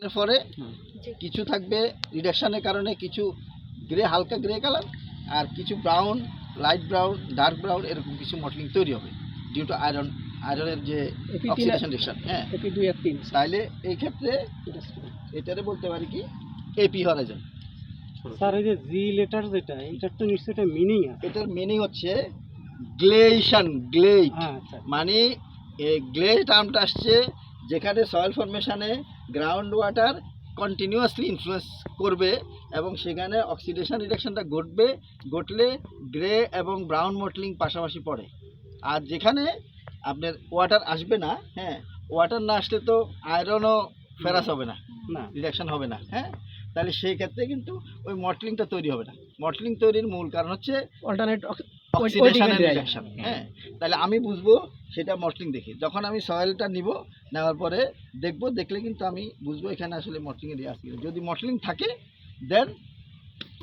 এর পরে কিছু থাকবে রিডাকশনের কারণে কিছু গ্রে, হালকা গ্রে কালার, আর কিছু brown, light brown, dark brown, এরকম কিছু মডেলিং তৈরি হবে ডিউ টু আয়রনের যে অক্সিডেশন রিঅ্যাকশন। হ্যাঁ, তাইলে এই ক্ষেত্রে এটারে বলতে পারি কি এপি হরাইজন। স্যার এই যে জি লেটার যেটা, এটার তো নিশ্চয়ই একটা মিনিং আছে। এটার মিনিং হচ্ছে গ্লেশন, গ্লেড। আচ্ছা, মানে এই গ্লেড টার্মটা আসছে যেখানে সয়েল ফরমেশনে গ্রাউন্ড ওয়াটার কন্টিনিউয়াসলি ইনফ্লুয়েন্স করবে এবং সেখানে অক্সিডেশন রিডাকশনটা ঘটলে গ্রে এবং ব্রাউন মটলিং পাশাপাশি পড়ে। আর যেখানে আপনার ওয়াটার আসবে না, হ্যাঁ, ওয়াটার না আসলে তো আয়রনও ফেরাস হবে না, রিডাকশন হবে না। হ্যাঁ, তাহলে সেই ক্ষেত্রে কিন্তু ওই মটলিংটা তৈরি হবে না। মটলিং তৈরির মূল কারণ হচ্ছে অল্টারনেট অক্সিডেশনের রিডাকশন। হ্যাঁ, তাহলে আমি বুঝবো সেটা মটলিং দেখি। যখন আমি সয়েলটা নিব, নেওয়ার পরে দেখলে কিন্তু আমি বুঝবো এখানে আসলে মটলিংয়ের ইয়ে আছে। যদি মটলিং থাকে দেন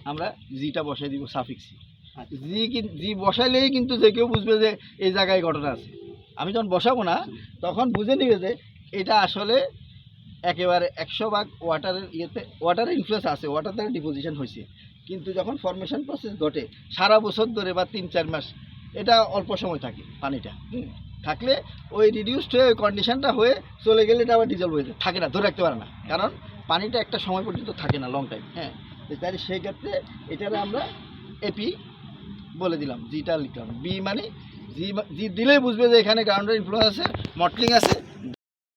আমরা জিটা বসাই দিব, সাফিক্স জি বসাইলেই কিন্তু যে কেউ বুঝবে যে এই জায়গায় ঘটনা আছে। আমি যখন বসাবো না তখন বুঝে নিবে যে এটা আসলে একেবারে 100% ওয়াটারের ওয়াটারের ইনফ্লুয়েন্স আছে, ওয়াটার দ্বারা ডিপোজিশন হয়েছে। কিন্তু যখন ফর্মেশন প্রসেস ঘটে সারা বছর ধরে বা 3-4 মাস, এটা অল্প সময় থাকে পানিটা, থাকলে ওই রিডিউসড হয়ে ওই কন্ডিশনটা হয়ে চলে গেলে এটা আবার ডিজলভ হয়ে যায়, থাকে না, ধরে রাখতে পারে না, কারণ পানিটা একটা সময় পর্যন্ত থাকে না, লং টাইম। হ্যাঁ, তাহলে সেই ক্ষেত্রে এটারে আমরা এপি বলে দিলাম, জিটা লিখলাম। বি মানে জি দিলেই বুঝবে যে এখানে গ্রাউন্ডের ইনফ্লুয়েন্স আছে, মটলিং আছে,